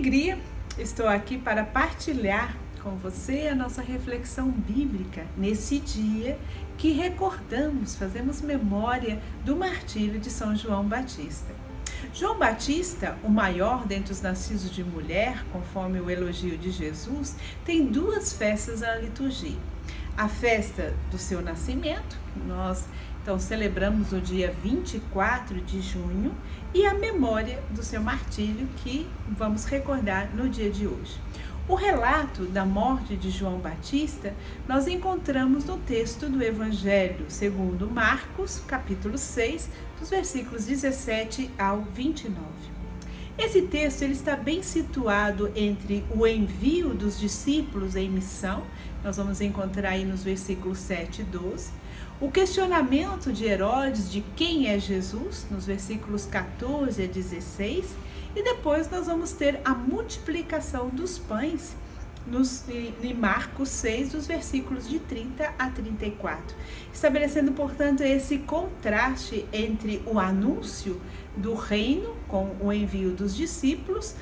alegria estou aqui para partilhar com você a nossa reflexão bíblica nesse dia que recordamos, fazemos memória do martírio de São João Batista. João Batista, o maior dentre os nascidos de mulher, conforme o elogio de Jesus, tem duas festas na liturgia. A festa do seu nascimento, que nós então celebramos no dia 24 de junho, e a memória do seu martírio, que vamos recordar no dia de hoje. O relato da morte de João Batista nós encontramos no texto do Evangelho segundo Marcos, capítulo 6, dos versículos 17 ao 29. Esse texto ele está bem situado entre o envio dos discípulos em missão, nós vamos encontrar aí nos versículos 7 e 12, o questionamento de Herodes de quem é Jesus, nos versículos 14 a 16, e depois nós vamos ter a multiplicação dos pães em Marcos 6, dos versículos de 30 a 34, estabelecendo, portanto, esse contraste entre o anúncio do reino com o envio dos discípulos,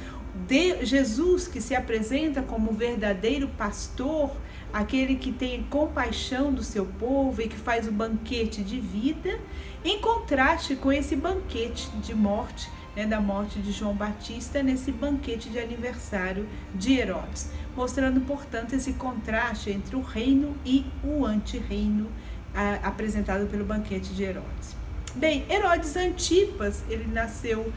de Jesus que se apresenta como o verdadeiro pastor, aquele que tem compaixão do seu povo e que faz o banquete de vida, em contraste com esse banquete de morte, da morte de João Batista, nesse banquete de aniversário de Herodes, mostrando, portanto, esse contraste entre o reino e o antirreino apresentado pelo banquete de Herodes. Bem, Herodes Antipas, ele nasceu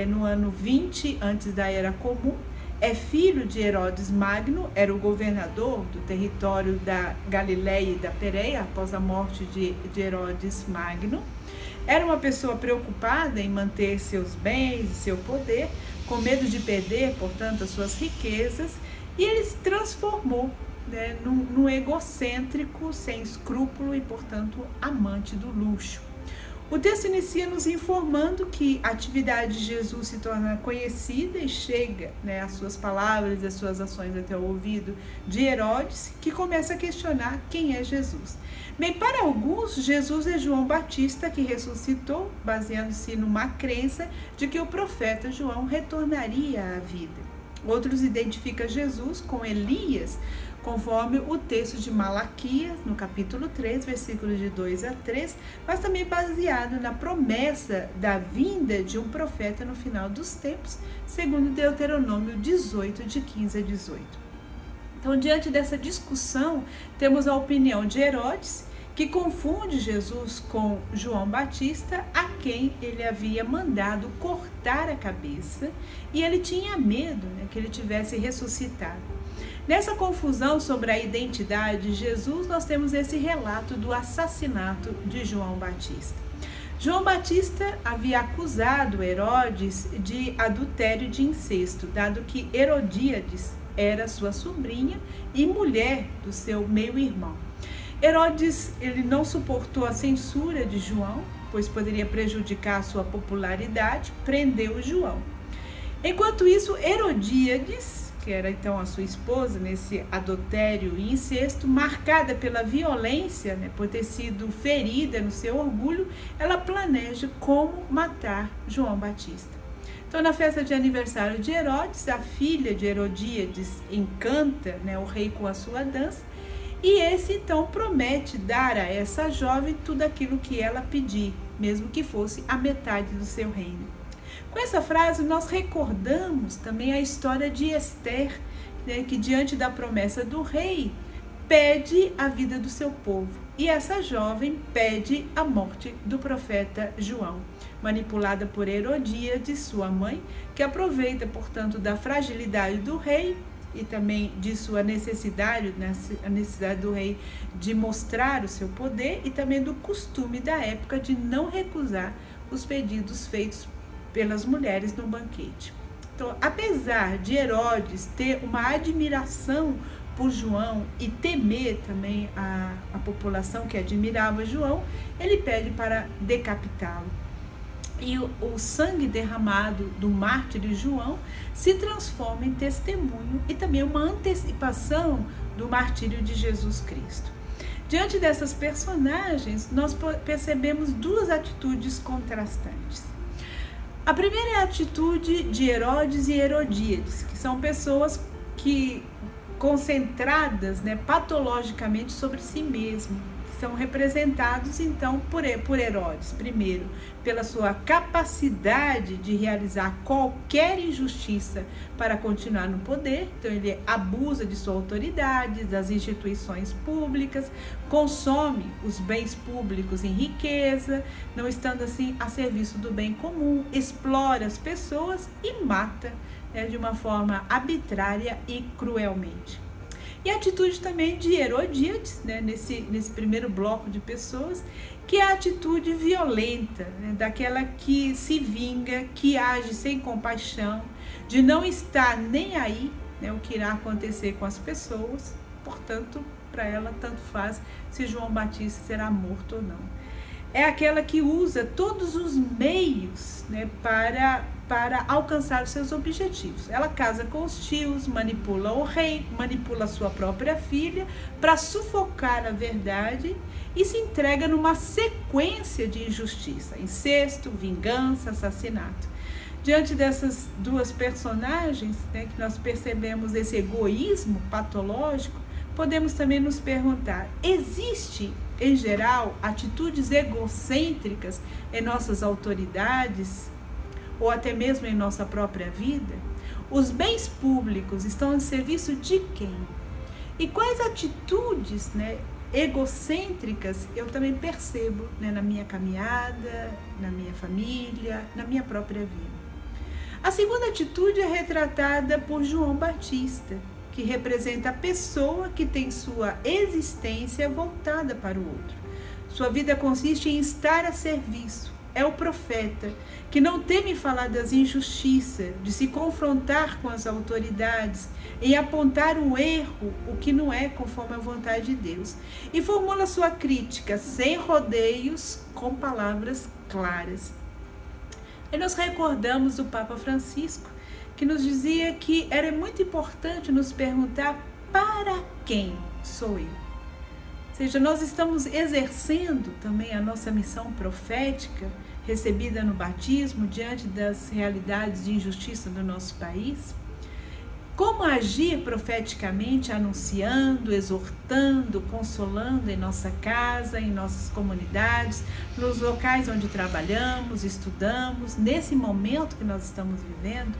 no ano 20 antes da Era Comum, é filho de Herodes Magno, era o governador do território da Galileia e da Pérea após a morte de Herodes Magno. Era uma pessoa preocupada em manter seus bens e seu poder, com medo de perder, portanto, as suas riquezas, e ele se transformou num egocêntrico, sem escrúpulo e, portanto, amante do luxo. O texto inicia nos informando que a atividade de Jesus se torna conhecida e chega as suas palavras e as suas ações até o ouvido de Herodes, que começa a questionar quem é Jesus. Bem, para alguns, Jesus é João Batista que ressuscitou, baseando-se numa crença de que o profeta João retornaria à vida. Outros identificam Jesus com Elias, conforme o texto de Malaquias, no capítulo 3, versículos de 2 a 3, mas também baseado na promessa da vinda de um profeta no final dos tempos, segundo Deuteronômio 18, de 15 a 18. Então, diante dessa discussão, temos a opinião de Herodes, que confunde Jesus com João Batista, a quem ele havia mandado cortar a cabeça, e ele tinha medo que ele tivesse ressuscitado. Nessa confusão sobre a identidade de Jesus, nós temos esse relato do assassinato de João Batista. João Batista havia acusado Herodes de adultério e de incesto, dado que Herodíades era sua sobrinha e mulher do seu meio-irmão. Herodes ele não suportou a censura de João, pois poderia prejudicar a sua popularidade, prendeu João. Enquanto isso, Herodíades, que era então a sua esposa nesse adultério e incesto, marcada pela violência, por ter sido ferida no seu orgulho, ela planeja como matar João Batista. Então, na festa de aniversário de Herodes, a filha de Herodíades encanta o rei com a sua dança, e esse então promete dar a essa jovem tudo aquilo que ela pedir, mesmo que fosse a metade do seu reino. Com essa frase, nós recordamos também a história de Ester, que diante da promessa do rei, pede a vida do seu povo. E essa jovem pede a morte do profeta João, manipulada por Herodíades, sua mãe, que aproveita, portanto, da fragilidade do rei e também de sua necessidade, a necessidade do rei de mostrar o seu poder, e também do costume da época de não recusar os pedidos feitos pelas mulheres no banquete. Então, apesar de Herodes ter uma admiração por João e temer também a população que admirava João, ele pede para decapitá-lo. E o sangue derramado do mártir João se transforma em testemunho e também uma antecipação do martírio de Jesus Cristo. Diante dessas personagens, nós percebemos duas atitudes contrastantes. A primeira é a atitude de Herodes e Herodíades, que são pessoas que concentradas, né, patologicamente sobre si mesmo, que são representados então por Herodes, primeiro, pela sua capacidade de realizar qualquer injustiça para continuar no poder. Então ele abusa de sua autoridade, das instituições públicas, consome os bens públicos em riqueza, não estando assim a serviço do bem comum, explora as pessoas e mata, né, de uma forma arbitrária e cruelmente. E a atitude também de Herodíades, né, nesse primeiro bloco de pessoas, que é a atitude violenta, né, daquela que se vinga, que age sem compaixão, de não estar nem aí, né, o que irá acontecer com as pessoas, portanto, para ela tanto faz se João Batista será morto ou não. É aquela que usa todos os meios, né, para alcançar os seus objetivos. Ela casa com os tios, manipula o rei, manipula a sua própria filha para sufocar a verdade e se entrega numa sequência de injustiça, incesto, vingança, assassinato. Diante dessas duas personagens, né, que nós percebemos esse egoísmo patológico, podemos também nos perguntar: existe, em geral, atitudes egocêntricas em nossas autoridades ou até mesmo em nossa própria vida? Os bens públicos estão em serviço de quem? E quais atitudes, né, egocêntricas eu também percebo, né, na minha caminhada, na minha família, na minha própria vida? A segunda atitude é retratada por João Batista, que representa a pessoa que tem sua existência voltada para o outro. Sua vida consiste em estar a serviço. É o profeta que não teme falar das injustiças, de se confrontar com as autoridades, em apontar o erro, o que não é conforme a vontade de Deus, e formula sua crítica sem rodeios, com palavras claras. E nós recordamos do Papa Francisco, que nos dizia que era muito importante nos perguntar: para quem sou eu? Ou seja, nós estamos exercendo também a nossa missão profética recebida no batismo diante das realidades de injustiça do nosso país? Como agir profeticamente, anunciando, exortando, consolando em nossa casa, em nossas comunidades, nos locais onde trabalhamos, estudamos, nesse momento que nós estamos vivendo?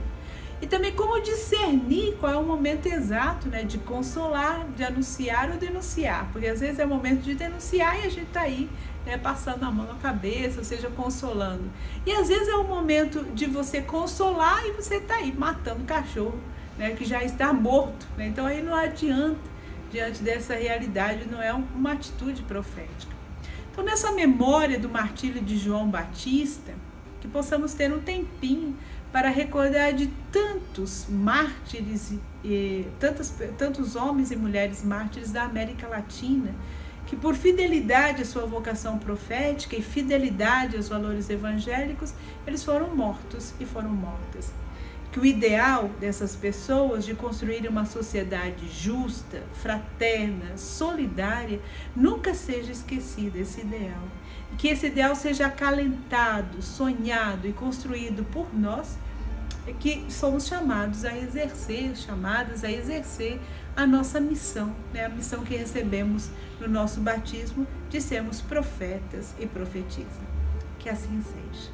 E também como discernir qual é o momento exato, né, de consolar, de anunciar ou denunciar. Porque às vezes é o momento de denunciar e a gente está aí, né, passando a mão na cabeça, ou seja, consolando. E às vezes é o momento de você consolar e você está aí matando o cachorro, né, que já está morto. Né? Então aí não adianta, diante dessa realidade, não é uma atitude profética. Então nessa memória do martírio de João Batista, que possamos ter um tempinho para recordar de tantos mártires, tantos homens e mulheres mártires da América Latina, que por fidelidade à sua vocação profética e fidelidade aos valores evangélicos, eles foram mortos e foram mortas. Que o ideal dessas pessoas de construir uma sociedade justa, fraterna, solidária, nunca seja esquecido, esse ideal. E que esse ideal seja acalentado, sonhado e construído por nós, que somos chamadas a exercer a nossa missão, né? A missão que recebemos no nosso batismo de sermos profetas e profetisas. Que assim seja.